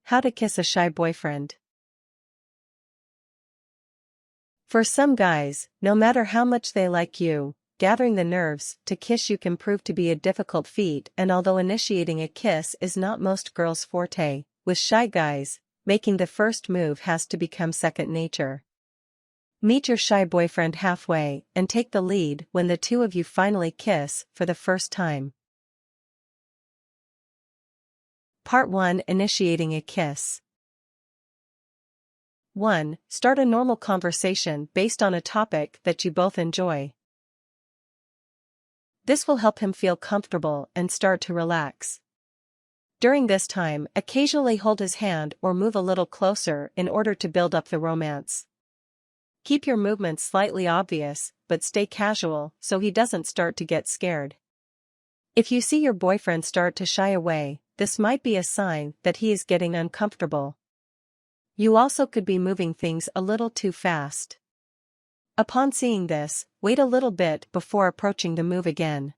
How to kiss a shy boyfriend. For some guys, no matter how much they like you, gathering the nerves to kiss you can prove to be a difficult feat, and although initiating a kiss is not most girls' forte, with shy guys, making the first move has to become second nature. Meet your shy boyfriend halfway and take the lead when the two of you finally kiss for the first time. Part 1: Initiating a kiss. 1. Start a normal conversation based on a topic that you both enjoy. This will help him feel comfortable and start to relax. During this time, occasionally hold his hand or move a little closer in order to build up the romance. Keep your movements slightly obvious, but stay casual so he doesn't start to get scared. If you see your boyfriend start to shy away, this might be a sign that he is getting uncomfortable. You also could be moving things a little too fast. Upon seeing this, wait a little bit before approaching the move again.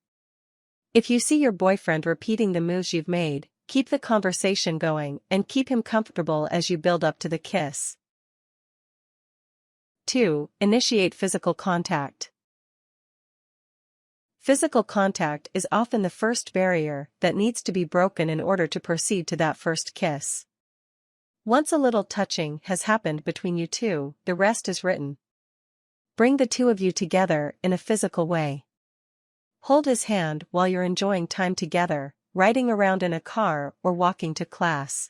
If you see your boyfriend repeating the moves you've made, keep the conversation going and keep him comfortable as you build up to the kiss. 2. Initiate physical contact. Physical contact is often the first barrier that needs to be broken in order to proceed to that first kiss. Once a little touching has happened between you two, the rest is written. Bring the two of you together in a physical way. Hold his hand while you're enjoying time together, riding around in a car or walking to class.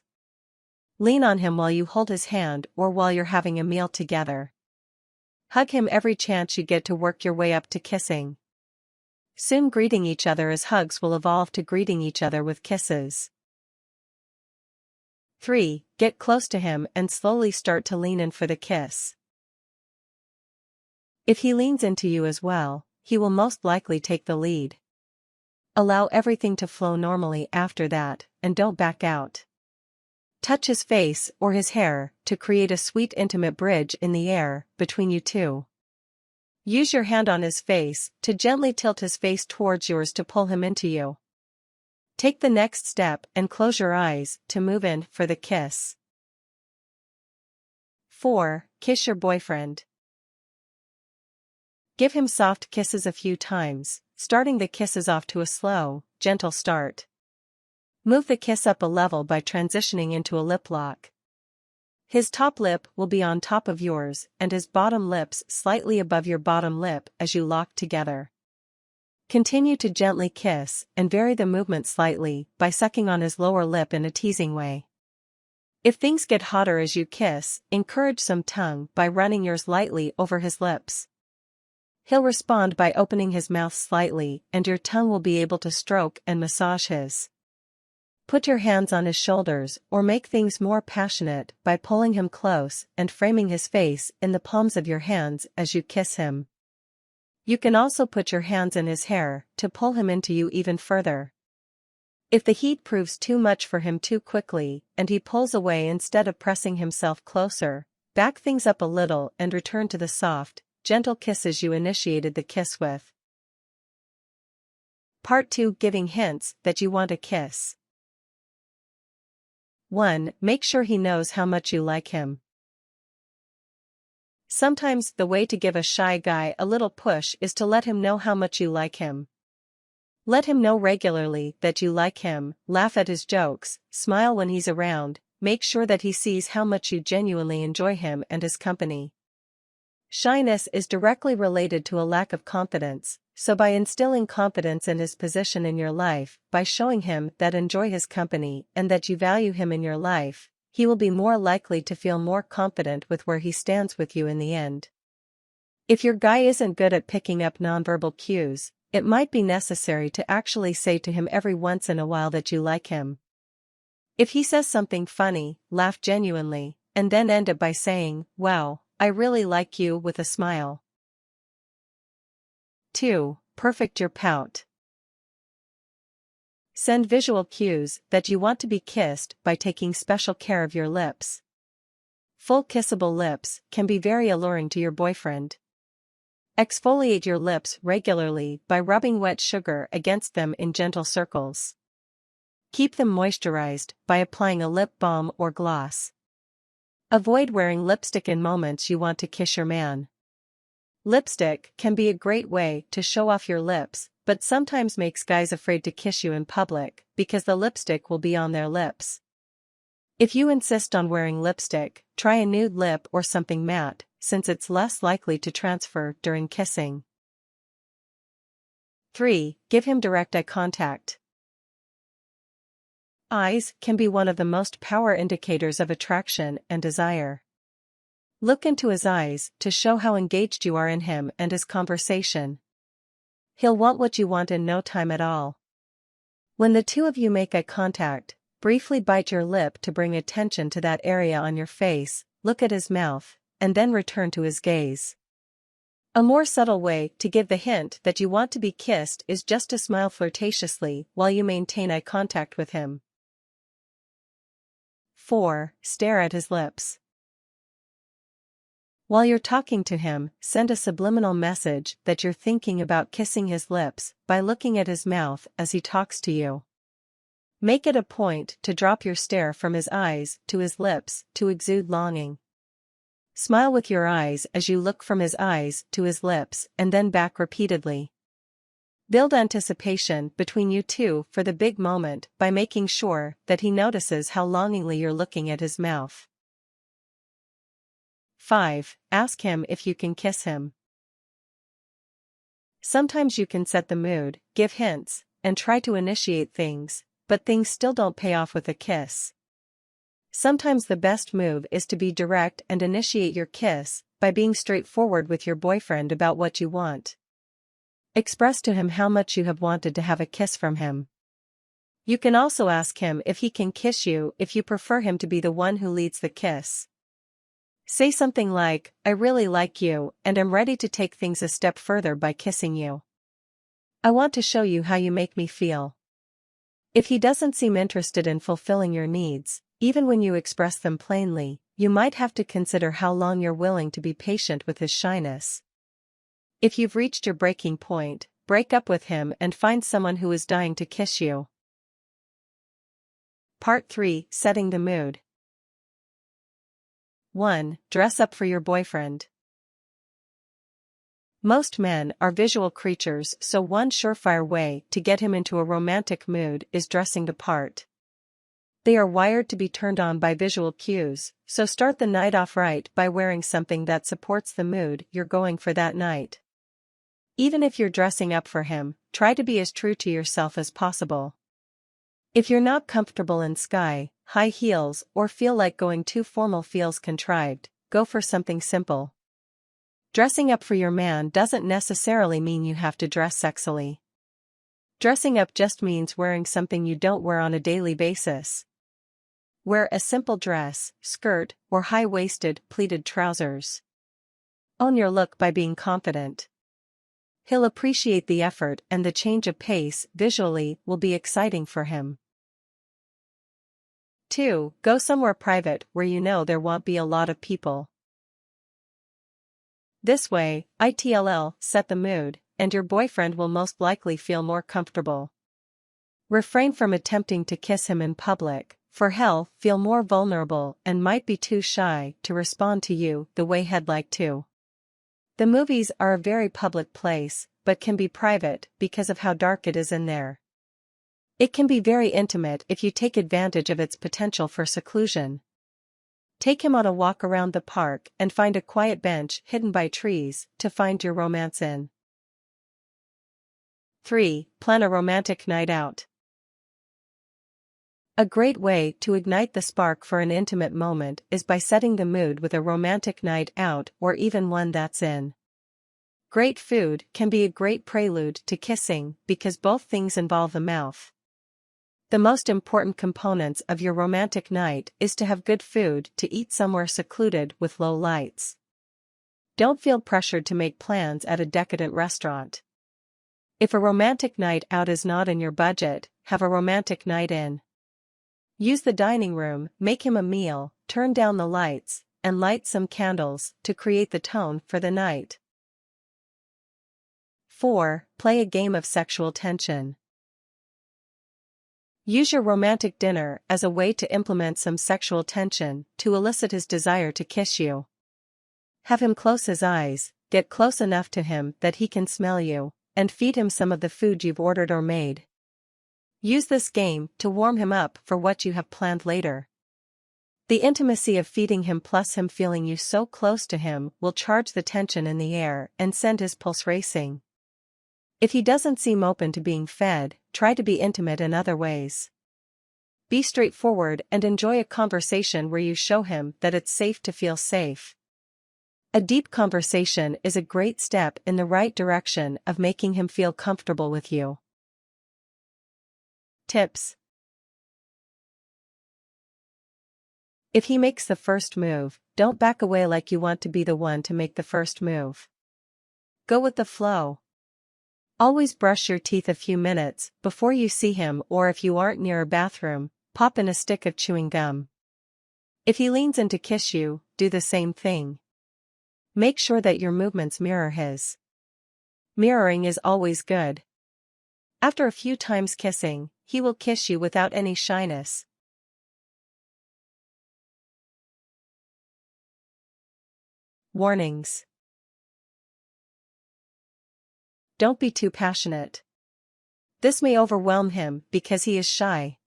Lean on him while you hold his hand or while you're having a meal together. Hug him every chance you get to work your way up to kissing. Soon greeting each other as hugs will evolve to greeting each other with kisses. 3. Get close to him and slowly start to lean in for the kiss. If he leans into you as well, he will most likely take the lead. Allow everything to flow normally after that, and don't back out. Touch his face or his hair to create a sweet intimate bridge in the air between you two. Use your hand on his face to gently tilt his face towards yours to pull him into you. Take the next step and close your eyes to move in for the kiss. 4. Kiss your boyfriend. Give him soft kisses a few times, starting the kisses off to a slow, gentle start. Move the kiss up a level by transitioning into a lip lock. His top lip will be on top of yours and his bottom lips slightly above your bottom lip as you lock together. Continue to gently kiss and vary the movement slightly by sucking on his lower lip in a teasing way. If things get hotter as you kiss, encourage some tongue by running yours lightly over his lips. He'll respond by opening his mouth slightly and your tongue will be able to stroke and massage his. Put your hands on his shoulders or make things more passionate by pulling him close and framing his face in the palms of your hands as you kiss him. You can also put your hands in his hair to pull him into you even further. If the heat proves too much for him too quickly and he pulls away instead of pressing himself closer, back things up a little and return to the soft, gentle kisses you initiated the kiss with. Part 2: Giving hints that you want a kiss. 1. Make sure he knows how much you like him. Sometimes the way to give a shy guy a little push is to let him know how much you like him. Let him know regularly that you like him, laugh at his jokes, smile when he's around, make sure that he sees how much you genuinely enjoy him and his company. Shyness is directly related to a lack of confidence, so by instilling confidence in his position in your life, by showing him that enjoy his company and that you value him in your life, he will be more likely to feel more confident with where he stands with you in the end. If your guy isn't good at picking up nonverbal cues, it might be necessary to actually say to him every once in a while that you like him. If he says something funny, laugh genuinely, and then end it by saying, "Wow, I really like you," with a smile. 2. Perfect your pout. Send visual cues that you want to be kissed by taking special care of your lips. Full kissable lips can be very alluring to your boyfriend. Exfoliate your lips regularly by rubbing wet sugar against them in gentle circles. Keep them moisturized by applying a lip balm or gloss. Avoid wearing lipstick in moments you want to kiss your man. Lipstick can be a great way to show off your lips, but sometimes makes guys afraid to kiss you in public because the lipstick will be on their lips. If you insist on wearing lipstick, try a nude lip or something matte, since it's less likely to transfer during kissing. 3. Give him direct eye contact. Eyes can be one of the most powerful indicators of attraction and desire. Look into his eyes to show how engaged you are in him and his conversation. He'll want what you want in no time at all. When the two of you make eye contact, briefly bite your lip to bring attention to that area on your face, look at his mouth, and then return to his gaze. A more subtle way to give the hint that you want to be kissed is just to smile flirtatiously while you maintain eye contact with him. 4. Stare at his lips. While you're talking to him, send a subliminal message that you're thinking about kissing his lips by looking at his mouth as he talks to you. Make it a point to drop your stare from his eyes to his lips to exude longing. Smile with your eyes as you look from his eyes to his lips and then back repeatedly. Build anticipation between you two for the big moment by making sure that he notices how longingly you're looking at his mouth. 5. Ask him if you can kiss him. Sometimes you can set the mood, give hints, and try to initiate things, but things still don't pay off with a kiss. Sometimes the best move is to be direct and initiate your kiss by being straightforward with your boyfriend about what you want. Express to him how much you have wanted to have a kiss from him. You can also ask him if he can kiss you if you prefer him to be the one who leads the kiss. Say something like, "I really like you and am ready to take things a step further by kissing you. I want to show you how you make me feel." If he doesn't seem interested in fulfilling your needs, even when you express them plainly, you might have to consider how long you're willing to be patient with his shyness. If you've reached your breaking point, break up with him and find someone who is dying to kiss you. Part 3. Setting the mood. 1. Dress up for your boyfriend. Most men are visual creatures, so one surefire way to get him into a romantic mood is dressing the part. They are wired to be turned on by visual cues, so start the night off right by wearing something that supports the mood you're going for that night. Even if you're dressing up for him, try to be as true to yourself as possible. If you're not comfortable in high heels or feel like going too formal feels contrived, go for something simple. Dressing up for your man doesn't necessarily mean you have to dress sexily. Dressing up just means wearing something you don't wear on a daily basis. Wear a simple dress, skirt, or high-waisted, pleated trousers. Own your look by being confident. He'll appreciate the effort and the change of pace visually will be exciting for him. 2. Go somewhere private where you know there won't be a lot of people. This way, it'll set the mood, and your boyfriend will most likely feel more comfortable. Refrain from attempting to kiss him in public, for he'll feel more vulnerable and might be too shy to respond to you the way he'd like to. The movies are a very public place, but can be private because of how dark it is in there. It can be very intimate if you take advantage of its potential for seclusion. Take him on a walk around the park and find a quiet bench hidden by trees to find your romance in. 3. Plan a romantic night out. A great way to ignite the spark for an intimate moment is by setting the mood with a romantic night out or even one that's in. Great food can be a great prelude to kissing because both things involve the mouth. The most important components of your romantic night is to have good food to eat somewhere secluded with low lights. Don't feel pressured to make plans at a decadent restaurant. If a romantic night out is not in your budget, have a romantic night in. Use the dining room, make him a meal, turn down the lights, and light some candles to create the tone for the night. 4. Play a game of sexual tension. Use your romantic dinner as a way to implement some sexual tension to elicit his desire to kiss you. Have him close his eyes, get close enough to him that he can smell you, and feed him some of the food you've ordered or made. Use this game to warm him up for what you have planned later. The intimacy of feeding him plus him feeling you so close to him will charge the tension in the air and send his pulse racing. If he doesn't seem open to being fed, try to be intimate in other ways. Be straightforward and enjoy a conversation where you show him that it's safe to feel safe. A deep conversation is a great step in the right direction of making him feel comfortable with you. Tips. If he makes the first move, don't back away like you want to be the one to make the first move. Go with the flow. Always brush your teeth a few minutes before you see him, or if you aren't near a bathroom, pop in a stick of chewing gum. If he leans in to kiss you, do the same thing. Make sure that your movements mirror his. Mirroring is always good. After a few times kissing, he will kiss you without any shyness. Warnings. Don't be too passionate. This may overwhelm him because he is shy.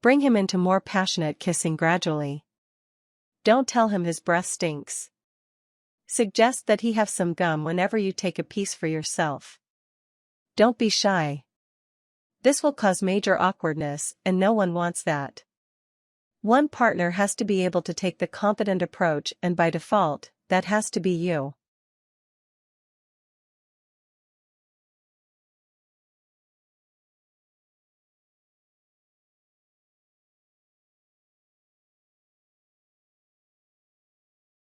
Bring him into more passionate kissing gradually. Don't tell him his breath stinks. Suggest that he have some gum whenever you take a piece for yourself. Don't be shy. This will cause major awkwardness, and no one wants that. One partner has to be able to take the confident approach, and by default, that has to be you.